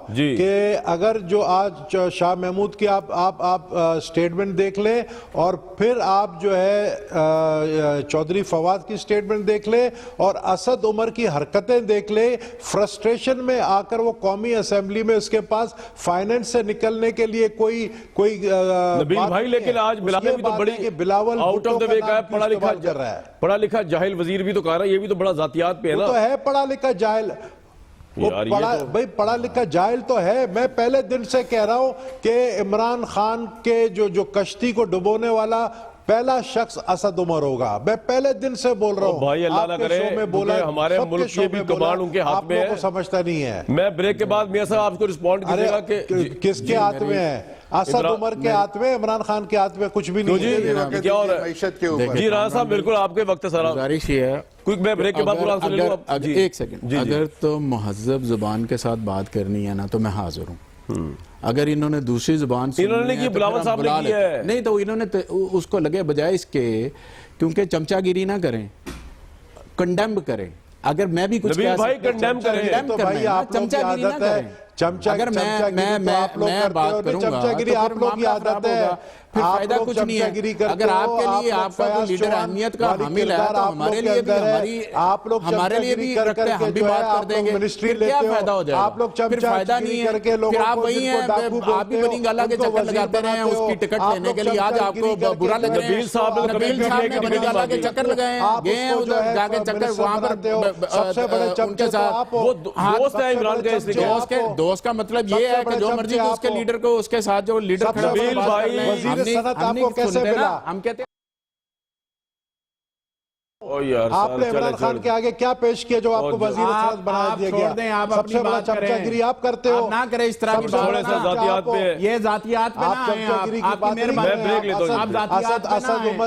کہ اگر جو آج شاہ محمود کی آپ سٹیٹمنٹ دیکھ لیں اور پھر آپ جو ہے چودھری فواد کی سٹیٹمنٹ دیکھ لیں اور اسد عمر کی حرکتیں دیکھ لیں، فرسٹریشن میں آ کر وہ قومی اسمبلی میں اس کے پاس فائننس سے نکلنے کے لیے کوئی نبیل بھائی، لیکن آج بلاول بھی تو بڑی بلاول آؤٹ آف دا وے کا ہے، پڑھا لکھا جاہل وزیر بھی تو کہہ رہا ہے، یہ بھی تو بڑا ذاتیات پہ ہے نا۔ وہ تو ہے پڑھا لکھا جاہل، بھائی پڑھا لکھا جاہل تو ہے۔ میں پہلے دن سے کہہ رہا ہوں کہ عمران خان کے جو کشتی کو ڈبونے والا پہلا شخص اسد عمر ہوگا، میں پہلے دن سے بول رہا ہوں۔ بھائی اللہ نہ کرے، ہمارے ملک کی بھی کمانڈ ان کے ہاتھ میں ہے، آپ لوگوں کو سمجھتا نہیں ہے۔ میں بریک کے بعد میاں صاحب آپ کو رسپونڈ کیجئے گا کہ کس کے ہاتھ میں ہے؟ اسد عمر کے ہاتھ میں، عمران خان کے ہاتھ میں کچھ بھی نہیں ہے۔ کیا ہو رہا ہے؟ جی رانا صاحب بالکل آپ کے وقت سارا گزارش یہ ہے، کوئی میں بریک کے بعد پورا آنسر لے لوں۔ ایک سیکنڈ، اگر تو مہذب زبان کے ساتھ بات کرنی ہے نا تو میں حاضر ہوں۔ اگر انہوں نے دوسری زبان انہوں نے کی بلاول صاحب نے کی ہے نہیں تو انہوں نے اس کو لگے بجائے اس کے کیونکہ چمچہ گیری نہ کریں، کنڈیم کریں۔ اگر میں بھی کچھ نبیل بھائی کنڈیم کریں تو بھائی آپ لوگ کی عادت ہے اگر میں بات کروں گا تو پھر معاملہ خراب ہوگا، پھر فائدہ کچھ نہیں ہے۔ اگر آپ کے لیے آپ کا کوئی لیڈر اہمیت کا حامل ہے تو ہمارے لیے بھی رکھتے ہیں، ہم بھی بات کر دیں گے، پھر کیا فائدہ ہو جائے گا؟ پھر فائدہ نہیں ہے، پھر آپ وہی ہیں، آپ بھی بنی گالا کے چکر لگاتے رہے ہیں اس کی ٹکٹ لینے کے لیے، آج آپ کو برا لگ رہے ہیں۔ نبیل صاحب نے بنی گالا کے چکر لگائے ہیں، گئے ہیں ادھر جا کے چکر، وہاں پر ان کے ساتھ وہ دوست ہے عمران کا، اس لیے دوست کا مطلب یہ ہے کہ جو مرضی اس کے لیڈر کو، اس کے ساتھ جو لیڈر کھڑا نبیل بھائی آپ کو کیسے ملا؟ ہم کہتے ہیں آپ نے عمران خان کے آگے کیا پیش کیا جو آپ کو وزیر صنعت بنا دیا گیا؟ سب سے بڑا چمچہ گیری آپ کرتے ہو۔ آپ نہ کریں اس طرح کی ذاتیات پہ، یہ ذاتیات پہ نہ آئیں، آپ کی مہربانی، آپ ذاتیات پہ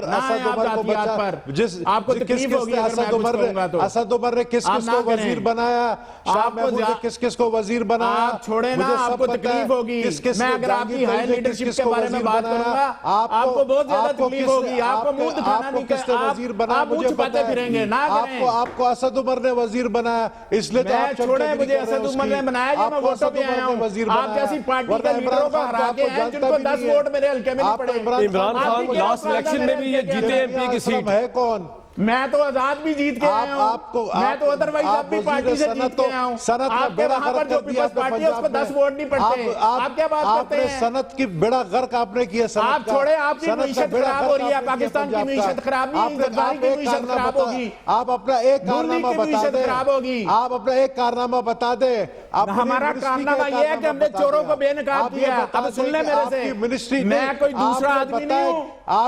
نہ آئیں، آپ کو تکلیف ہوگی اگر میں کچھ کہوں گا تو۔ اسد عمر نے کس کس کو وزیر بنایا، شاہ محمود نے کس کس کو وزیر بنایا، آپ چھوڑیں نا، آپ کو تکلیف ہوگی۔ میں اگر آپ کی ہائی لیڈرشپ کے بارے میں بات کروں گا آپ کو بہت زیادہ تکلیف ہوگی، آپ کو منہ دکھانا نہیں کہ آپ منہ چھپاتے پھریں گے، نہ کریں۔ آپ کو اسد عمر نے وزیر بنایا، اس لئے تو آپ چھوڑیں مجھے اسد عمر نے بنایا جو میں ووٹوں پہ آیا ہوں۔ آپ کیسی پارٹی کا لیڈروں کو ہرا کے ہیں جن کو 10 ووٹ میرے حلقے میں نہیں پڑے۔ عمران خان لاسٹ الیکشن میں بھی یہ جیتے ایم پی کی سیٹ ہے کون؟ میں تو آزاد بھی جیت کے آیا ہوں، میں تو ادروائز اب بھی پارٹی سے جیت کے آیا ہوں۔ آپ کے وہاں پر جو پیپلز پارٹی ہے اس کو 10 ووٹ نہیں پڑتے، آپ کیا بات کرتے ہیں؟ صنعت کی بیڑا غرق آپ نے کیا صنعت کا۔ آپ چھوڑے، آپ کی معیشت خراب ہو رہی ہے، پاکستان کی معیشت خراب نہیں، زرداری کی معیشت خراب ہوگی، آپ اپنا ایک کارنامہ بتا دیں، آپ اپنا ایک کارنامہ بتا دیں۔ ہمارا کارنامہ یہ ہے کہ ہم نے چوروں کو بے نقاب کیا۔ اب سن لیں میرے سے، میں کوئی دوسرا آدمی نہیں ہوں،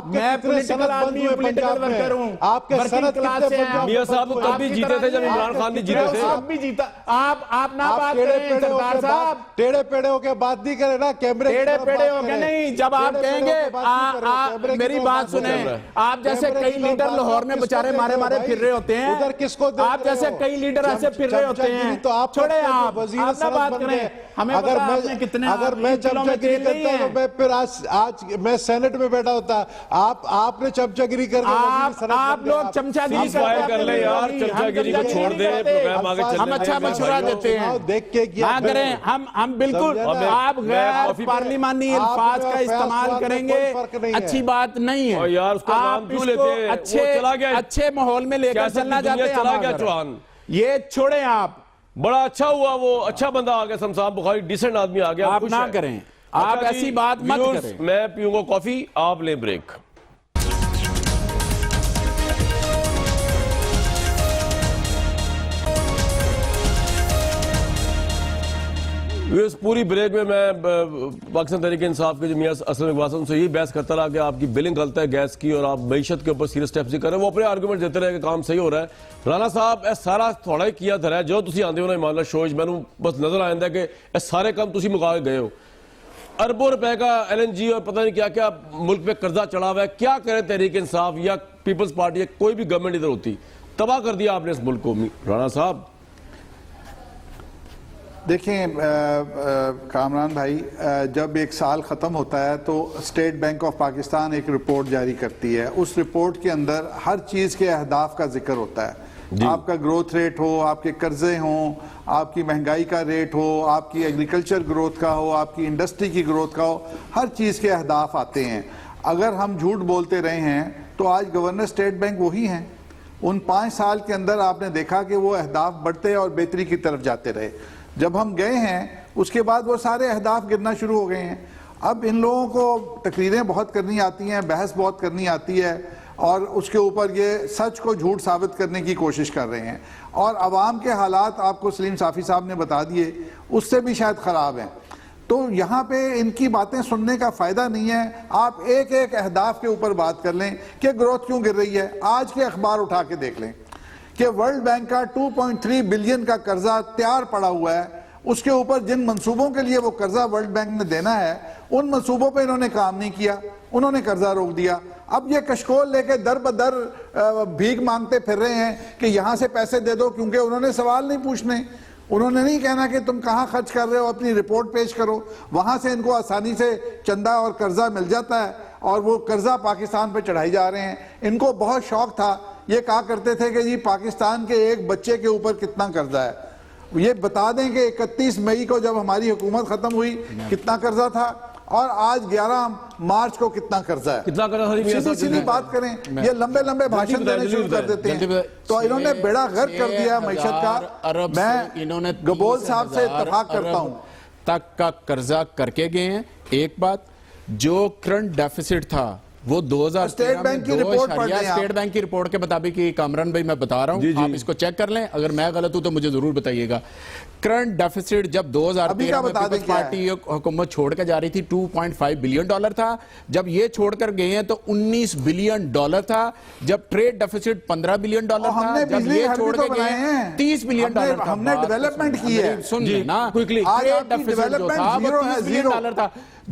میں پولیٹیکل آدمی ہوں، پولیٹیکل ورکر ہوں، ورکنگ کلاس سے ہیں۔ میاں صاحب تو تب بھی جیتے تھے جب عمران خان نہیں جیتے تھے۔ آپ بھی جیتا، آپ نہ بات کریں سردار صاحب، ٹیڑے پیڑے ہو کے بات نہیں کریں نا، کیمرے ٹیڑے پیڑے ہو کے نہیں، جب آپ کہیں گے میری بات سنیں، آپ جیسے کئی لیڈر لاہور میں بچارے مارے پھر رہے ہوتے ہیں، آپ جیسے کئی لیڈر ایسے پھر رہے ہوتے ہیں، چھوڑے آپ نہ بات کریں، ہمیں پتا آپ نے کتنے اگر میں چمچہ گیری کرتا ہوں میں پھر آج میں سینٹ میں بیٹھا ہوتا، آپ نے چمچہ گیری کر کے آپ لوگ چمچہ گیری کر لیں یار، چمچہ گیری کو چھوڑ دیں، پروگرام آگے چلنے دیں۔ ہم اچھا مشورہ دیتے ہیں، دیکھ کے کیا کریں، ہم بالکل آپ غیر پارلیمانی الفاظ کا استعمال کریں گے، اچھی بات نہیں ہے۔ آپ اس کو اچھے ماحول میں لے کر چلنا چاہتے ہیں، یہ چھوڑیں آپ۔ بڑا اچھا ہوا، وہ اچھا بندہ آگیا، سمسام بخاری ڈیسنٹ آدمی آگیا، آپ نہ کریں، آپ ایسی بات مت کریں۔ میں پیوں گا کافی، آپ لیں بریک۔ اس پوری بریک میں پاکستان تحریک انصاف کے جو میاں اسلم اقبال صاحب سے یہی بحث کرتا رہا کہ آپ کی بلنگ غلط ہے گیس کی اور آپ معیشت کے اوپر سیریس سٹیپس نہیں کر رہے ہیں، وہ اپنے آرگومنٹ دیتے رہے کہ کام صحیح ہو رہا ہے۔ رانا صاحب اے سارا تھوڑا ہی کیا تھا جو تسی آندے ہونا معاملہ شوش میں بس نظر آئندہ کہ اے سارے کام تسی مکا کے گئے ہو، اربوں روپے کا LNG اور پتہ نہیں کیا کیا ملک پہ قرضہ چڑھا ہوا ہے، کیا کرے تحریک انصاف یا پیپلز پارٹی یا کوئی بھی گورنمنٹ ادھر ہوتی، تباہ کر دیا آپ نے اس ملک کو۔ رانا صاحب دیکھیں کامران بھائی، جب ایک سال ختم ہوتا ہے تو اسٹیٹ بینک آف پاکستان ایک رپورٹ جاری کرتی ہے، اس رپورٹ کے اندر ہر چیز کے اہداف کا ذکر ہوتا ہے، آپ کا گروتھ ریٹ ہو، آپ کے قرضے ہوں، آپ کی مہنگائی کا ریٹ ہو، آپ کی ایگریکلچر گروتھ کا ہو، آپ کی انڈسٹری کی گروتھ کا ہو، ہر چیز کے اہداف آتے ہیں۔ اگر ہم جھوٹ بولتے رہے ہیں تو آج گورنر اسٹیٹ بینک وہی ہیں۔ ان 5 سال کے اندر آپ نے دیکھا کہ وہ اہداف بڑھتے اور بہتری کی طرف جاتے رہے۔ جب ہم گئے ہیں اس کے بعد وہ سارے اہداف گرنا شروع ہو گئے ہیں۔ اب ان لوگوں کو تقریریں بہت کرنی آتی ہیں، بحث بہت کرنی آتی ہے، اور اس کے اوپر یہ سچ کو جھوٹ ثابت کرنے کی کوشش کر رہے ہیں، اور عوام کے حالات آپ کو سلیم صافی صاحب نے بتا دیے، اس سے بھی شاید خراب ہیں۔ تو یہاں پہ ان کی باتیں سننے کا فائدہ نہیں ہے۔ آپ ایک ایک اہداف کے اوپر بات کر لیں کہ گروتھ کیوں گر رہی ہے۔ آج کے اخبار اٹھا کے دیکھ لیں کہ ورلڈ بینک کا 2.3 بلین کا قرضہ تیار پڑا ہوا ہے، اس کے اوپر جن منصوبوں کے لیے وہ قرضہ ورلڈ بینک نے دینا ہے ان منصوبوں پہ انہوں نے کام نہیں کیا، انہوں نے قرضہ روک دیا۔ اب یہ کشکول لے کے در بدر بھیک مانگتے پھر رہے ہیں کہ یہاں سے پیسے دے دو، کیونکہ انہوں نے سوال نہیں پوچھنے، انہوں نے نہیں کہنا کہ تم کہاں خرچ کر رہے ہو، اپنی رپورٹ پیش کرو۔ وہاں سے ان کو آسانی سے چندہ اور قرضہ مل جاتا ہے، اور وہ قرضہ پاکستان پہ چڑھائی جا رہے ہیں۔ ان کو بہت شوق تھا، یہ کہا کرتے تھے کہ جی پاکستان کے ایک بچے کے اوپر کتنا قرضہ ہے۔ یہ بتا دیں کہ 31 مئی کو جب ہماری حکومت ختم ہوئی کتنا قرضہ تھا، اور آج 11 مارچ کو کتنا قرضہ ہے۔ کتنا قرضہ ہے؟ سیدھی سیدھی بات کریں، یہ لمبے لمبے بھاشن دینے شروع کر دیتے ہیں۔ تو انہوں نے بیڑا غرق کر دیا معیشت کا۔ میں گبول صاحب سے اتفاق کرتا ہوں تک کا قرضہ کر کے گئے ہیں۔ ایک بات، جو کرنٹ ڈیفیسٹ تھا وہ 2013 اسٹیٹ بینک کی رپورٹ پڑھ لیں۔ اسٹیٹ بینک کی رپورٹ کے مطابق، کامران بھائی میں بتا رہا ہوں، آپ اس کو چیک کر لیں، اگر میں غلط ہوں تو مجھے ضرور بتائیے گا۔ کرنٹ ڈیفیسٹ جب 2013 میں پیپلز پارٹی حکومت چھوڑ کے جا رہی تھی 2.5 بلین ڈالر تھا، جب یہ چھوڑ کر گئے ہیں تو 19 بلین ڈالر تھا، جب ٹریڈ ڈیفیسٹ 15 بلین ڈالر تھا، جب یہ چھوڑ کے گئے ہیں 30 بلین ڈالر تھا۔ ہم نے ڈیولپمنٹ کی ہے، سن لینا، ٹریڈ ڈیفیسٹ جو تھا وہ 30 بلین ڈالر تھا۔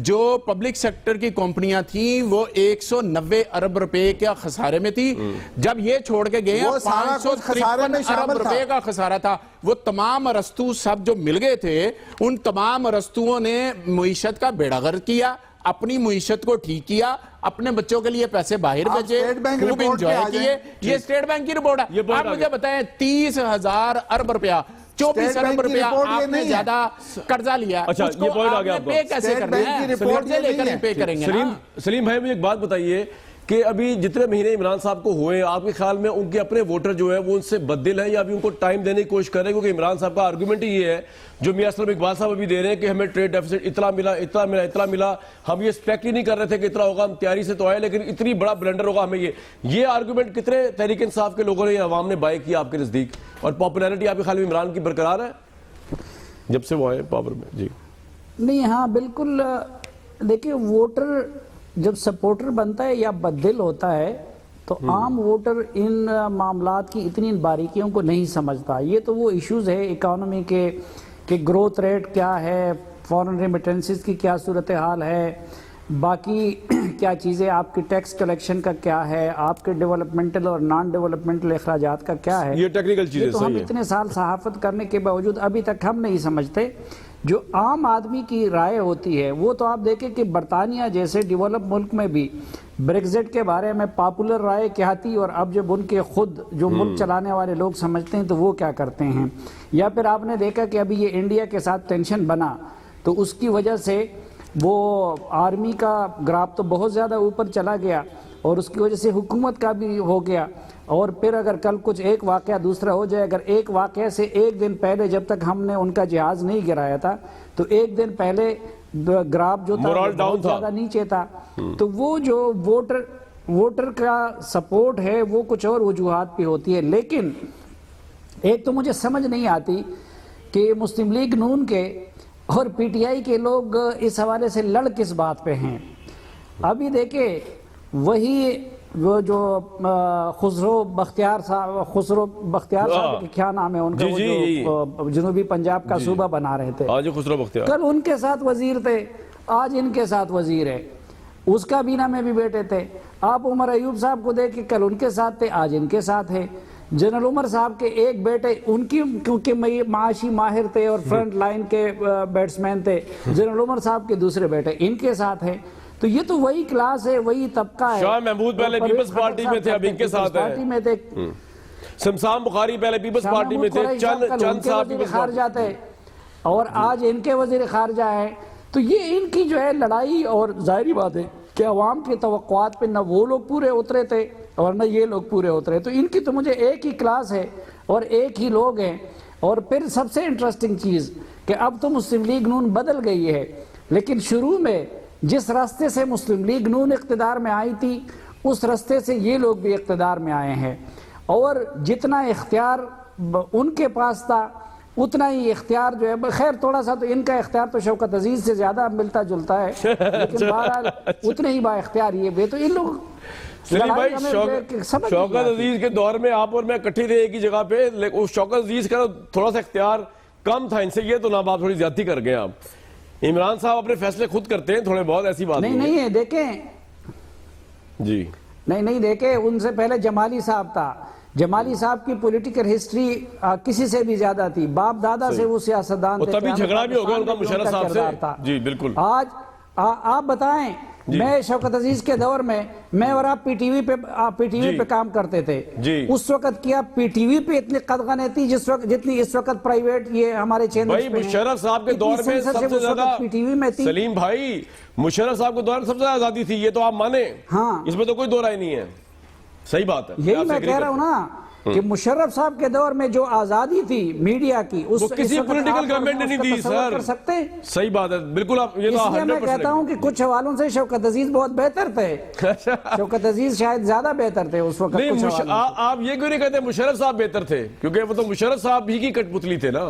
جو پبلک سیکٹر کی کمپنیاں تھیں وہ 190 ارب روپے کا خسارے میں تھی، جب یہ چھوڑ کے گئے ہیں 553 ارب روپے کا خسارہ تھا۔ وہ تمام ارسطو سب جو مل گئے تھے، ان تمام ارسطوؤں نے معیشت کا بیڑا غرق کیا، اپنی معیشت کو ٹھیک کیا، اپنے بچوں کے لیے پیسے باہر بھیجے، خوب انجوائے کیے۔ یہ اسٹیٹ بینک کی رپورٹ ہے۔ آپ مجھے بتائیں 30,000 ارب روپیہ، 24 ارب روپیہ آپ نے زیادہ قرضہ لیا، اس کو آپ نے پے کیسے کرنا ہے؟ قرضے لے کر پے کریں گے نا۔ سلیم بھائی مجھے ایک بات بتائیے کہ ابھی جتنے مہینے عمران صاحب کو ہوئے، آپ کے خیال میں ان کے اپنے ووٹر جو ہے وہ ان سے بددل ہیں، یا ابھی ان کو ٹائم دینے کی کوشش کر رہے ہیں؟ کیونکہ عمران صاحب کا آرگومنٹ ہی یہ ہے جو میاں اسلم اقبال صاحب ابھی دے رہے ہیں کہ ہمیں ٹریڈ ڈیفیسٹ اتنا ملا، اتنا ملا، اتنا ملا، ہم یہ ایکسپیکٹ ہی نہیں کر رہے تھے کہ اتنا ہوگا، ہم تیاری سے تو آئے لیکن اتنی بڑا بلنڈر ہوگا ہمیں۔ یہ آرگومنٹ کتنے تحریک انصاف کے لوگوں نے، عوام نے بائی کیا آپ کے نزدیک؟ اور پاپولیرٹی آپ کے خیال میں عمران کی برقرار ہے جب سے وہ آئے پاور میں؟ جی نہیں، ہاں بالکل۔ دیکھیں، ووٹر جب سپورٹر بنتا ہے یا بددل ہوتا ہے تو عام ووٹر ان معاملات کی اتنی باریکیوں کو نہیں سمجھتا۔ یہ تو وہ ایشوز ہے اکانومی کے کہ گروتھ ریٹ کیا ہے، فورن ریمیٹنسز کی کیا صورتحال ہے، باقی کیا چیزیں، آپ کی ٹیکس کلیکشن کا کیا ہے، آپ کے ڈیولپمنٹل اور نان ڈیولپمنٹل اخراجات کا کیا ہے۔ یہ ٹیکنیکل چیزیں تو ہم اتنے سال صحافت کرنے کے باوجود ابھی تک ہم نہیں سمجھتے۔ جو عام آدمی کی رائے ہوتی ہے وہ تو آپ دیکھیں کہ برطانیہ جیسے ڈیولپ ملک میں بھی بریگزٹ کے بارے میں پاپولر رائے کیا تھی، اور اب جب ان کے خود جو ملک چلانے والے لوگ سمجھتے ہیں تو وہ کیا کرتے ہیں۔ یا پھر آپ نے دیکھا کہ ابھی یہ انڈیا کے ساتھ ٹینشن بنا تو اس کی وجہ سے وہ آرمی کا گراف تو بہت زیادہ اوپر چلا گیا، اور اس کی وجہ سے حکومت کا بھی ہو گیا۔ اور پھر اگر کل کچھ ایک واقعہ دوسرا ہو جائے، اگر ایک واقعہ سے ایک دن پہلے جب تک ہم نے ان کا جہاز نہیں گرایا تھا تو ایک دن پہلے گراف جو تھا بہت زیادہ نیچے تھا۔ تو وہ جو ووٹر کا سپورٹ ہے وہ کچھ اور وجوہات پہ ہوتی ہے۔ لیکن ایک تو مجھے سمجھ نہیں آتی کہ مسلم لیگ نون کے اور پی ٹی آئی کے لوگ اس حوالے سے لڑ کس بات پہ ہیں۔ ابھی دیکھیں، وہی وہ جو خسرو بختیار صاحب کے کیا نام ہے ان کا، وہ جو جنوبی پنجاب کا صوبہ بنا رہے تھے، خسرو بختیار، کل ان کے ساتھ وزیر تھے، آج ان کے ساتھ وزیر ہے۔ اس کا بینہ میں بھی بیٹے تھے۔ آپ عمر ایوب صاحب کو دیکھ کے کل ان کے ساتھ تھے، آج ان کے ساتھ ہے۔ جنرل عمر صاحب کے ایک بیٹے، ان کی کیونکہ معاشی ماہر تھے اور فرنٹ لائن کے بیٹسمین تھے، جنرل عمر صاحب کے دوسرے بیٹے ان کے ساتھ ہیں۔ تو یہ تو وہی کلاس ہے، وہی طبقہ ہے۔ شاہ محمود پہلے پیپلز پارٹی میں تھے، اب ان کے ساتھ ہیں۔ شمسان بخاری پہلے پیپلز پارٹی میں تھے، چند صاحب پیپلز خارجہ تھے اور آج ان کے وزیر خارجہ ہیں. تو یہ ان کی جو ہے لڑائی، اور ظاہری بات ہے کہ عوام کی توقعات پہ نہ وہ لوگ پورے اترے تھے اور نہ یہ لوگ پورے اترے. تو ان کی تو مجھے ایک ہی کلاس ہے اور ایک ہی لوگ ہیں. اور پھر سب سے انٹرسٹنگ چیز کہ اب تو مسلم لیگ نون بدل گئی ہے، لیکن شروع میں جس راستے سے مسلم لیگ نون اقتدار میں آئی تھی اس راستے سے یہ لوگ بھی اقتدار میں آئے ہیں. اور جتنا اختیار ان کے پاس تھا اتنا ہی اختیار جو ہے، خیر تھوڑا سا تو ان کا اختیار تو شوکت عزیز سے زیادہ ملتا جلتا ہے، لیکن بہرحال اتنے ہی با اختیار یہ بھی. تو ان لوگ سلیم بھائی شوکت عزیز کے دور میں آپ اور میں اکٹھے تھے ایک ہی جگہ پہ، لیکن شوکت عزیز کا تھوڑا سا اختیار کم تھا ان سے، یہ تو نا آپ تھوڑی زیادتی کر گئے. آپ عمران صاحب اپنے فیصلے خود کرتے ہیں تھوڑے بہت، ایسی بات نہیں ہے. دیکھیں جی نہیں دیکھیں، ان سے پہلے جمالی صاحب تھا. جمالی صاحب کی پولیٹیکل ہسٹری کسی سے بھی زیادہ تھی، باپ دادا سے وہ سیاستدان تھے، تبھی جھگڑا بھی ہو گیا ان کا مشرف صاحب سے. جی بالکل. آج آپ بتائیں، میں شوکت عزیز کے دور میں اور آپ پی ٹی وی پہ کام کرتے تھے. اس وقت کیا پی ٹی وی پہ اتنی قدغنیں تھی جتنی اس وقت پرائیویٹ یہ ہمارے چینل بھائی مشرف صاحب کے دور میں سب سے زیادہ پی ٹی وی میں تھی. سلیم بھائی مشرف صاحب کے دور میں سب سے زیادہ آزادی تھی، یہ تو آپ مانیں، اس میں تو کوئی دو رائے نہیں ہے. صحیح بات ہے، یہی میں کہہ رہا ہوں نا کہ مشرف صاحب کے دور میں جو آزادی تھی میڈیا کی، وہ کسی پولیٹیکل گورنمنٹ نے نہیں دی سر. صحیح بات ہے، بالکل. آپ یہ تو 100% میں کہتا ہوں کہ کچھ حوالوں سے شوکت عزیز بہت بہتر تھے. شوکت عزیز شاید زیادہ بہتر تھے اس وقت. نہیں آپ یہ کیوں نہیں کہتے مشرف صاحب بہتر تھے؟ کیونکہ وہ تو مشرف صاحب ہی کی کٹ پتلی تھے نا،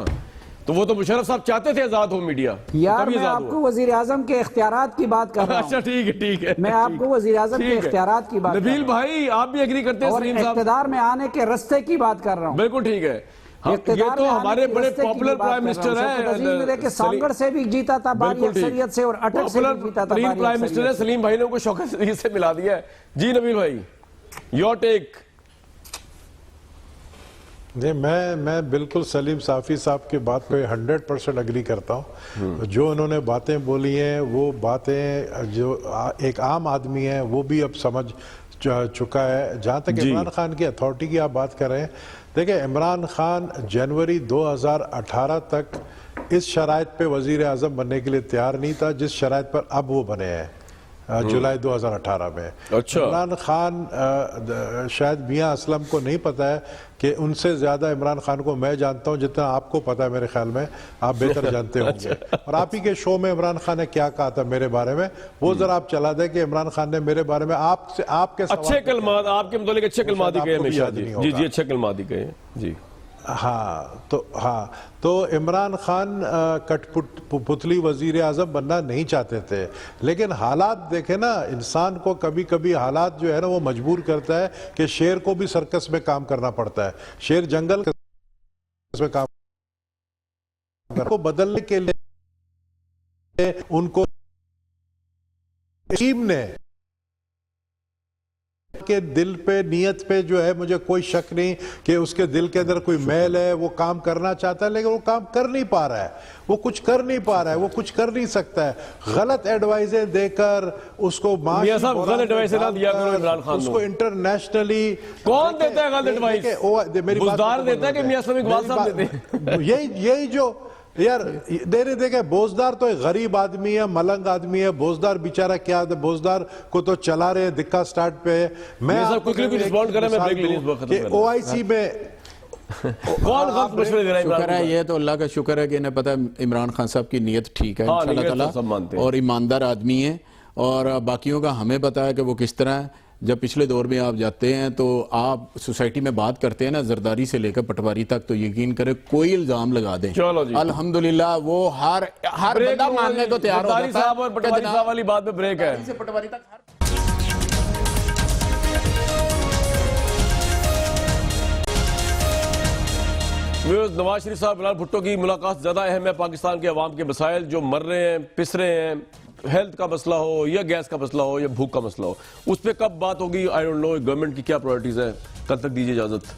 تو وہ تو مشرف صاحب چاہتے تھے آزاد ہو میڈیا. یار میں آپ کو وزیر اعظم کے اختیارات کی بات کر رہا ہوں. اچھا ٹھیک ہے میں آپ کو وزیر اعظم کے اختیارات کی بات کر رہا ہوں. نبیل بھائی آپ بھی ایگری کرتے ہیں سلیم صاحب؟ اقتدار میں آنے کے رستے کی بات کر رہا ہوں. بالکل ٹھیک ہے. یہ تو ہمارے بڑے پاپولر پرائم منسٹر ہیں. سانگڑ سے بھی جیتا تھا باری اکثریت سے، اور اٹک سے بھی جیتا تھا باری اکثریت سے. پرائم منسٹر ہے سلیم بھائی نے ان کو شوکت عزیز سے ملا دیا ہے. جی نبیل بھائی یور ٹیک. میں بالکل سلیم صافی صاحب کی بات پہ 100% اگری کرتا ہوں. جو انہوں نے باتیں بولی ہیں وہ باتیں جو ایک عام آدمی ہے وہ بھی اب سمجھ چکا ہے. جہاں تک عمران خان کی اتھارٹی کی آپ بات کر رہے ہیں، دیکھیں عمران خان جنوری 2018 تک اس شرائط پہ وزیر اعظم بننے کے لیے تیار نہیں تھا جس شرائط پر اب وہ بنے ہیں جولائی 2018 میں. عمران خان شاید میاں اسلم کو نہیں پتا ہے کہ ان سے زیادہ عمران خان کو میں جانتا ہوں جتنا آپ کو پتا ہے. میرے خیال میں آپ بہتر جانتے ہوں گے. اور آپ ہی کے شو میں عمران خان نے کیا کہا تھا میرے بارے میں وہ ذرا آپ چلا دیں کہ عمران خان نے میرے بارے میں آپ کے اچھے کلمات، آپ کے متعلق اچھے کلمات ہی کہے ہمیشہ. جی اچھے کلمات ہی کہے. جی تو عمران خان کٹ پتلی وزیر اعظم بننا نہیں چاہتے تھے، لیکن حالات دیکھیں نا، انسان کو کبھی کبھی حالات جو ہے نا وہ مجبور کرتا ہے کہ شیر کو بھی سرکس میں کام کرنا پڑتا ہے. شیر جنگل میں کام کو بدلنے کے لیے ان کو ٹیم نے کے دل پہ نیت پہ جو ہے مجھے کوئی شک نہیں کہ اس کے دل کے اندر کوئی میل ہے، وہ کام کرنا چاہتا ہے لیکن وہ کام کر نہیں پا رہا ہے. وہ کچھ کر نہیں پا رہا ہے، وہ کچھ کر نہیں سکتا ہے. غلط ایڈوائزیں دے کر اس کو میاں صاحب غلط ایڈوائزیں نہ دیا کرو عمران خان اس کو انٹرنیشنلی. کون دیتا ہے غلط ایڈوائز؟ بزدار دیتا ہے کہ میاں صاحب اقبال صاحب دیتے ہیں؟ یہی جو یار دیکھیں بوزدار تو ایک غریب آدمی ہے، ملنگ آدمی ہے. بوزدار بیچارہ کیا ہے، بوزدار کو تو چلا رہے ہیں دکھا سٹارٹ پہ. میں او آئی سی میں کون غلط مشورے دے رہا ہے؟ شکر ہے، یہ تو اللہ کا شکر ہے کہ انہیں پتہ ہے عمران خان صاحب کی نیت ٹھیک ہے انشاءاللہ تعالیٰ، اور ایماندار آدمی ہیں. اور باقیوں کا ہمیں پتہ ہے کہ وہ کس طرح ہے. جب پچھلے دور میں آپ جاتے ہیں تو آپ سوسائٹی میں بات کرتے ہیں نا، زرداری سے لے کر پٹواری تک، تو یقین کریں کوئی الزام لگا دیں الحمدللہ وہ ہر بندہ ماننے کو تیار ہوتا ہے. زرداری صاحب اور پٹواری صاحب والی بات پہ بریک ہے. نواز شریف صاحب بلال بھٹو کی ملاقات زیادہ اہم ہے. پاکستان کے عوام کے مسائل جو مر رہے ہیں، پس رہے ہیں، ہیلتھ کا مسئلہ ہو یا گیس کا مسئلہ ہو یا بھوک کا مسئلہ ہو، اس پہ کب بات ہوگی آئی ڈونٹ نو. گورنمنٹ کی کیا پرائرٹیز ہیں؟ کل تک دیجیے اجازت.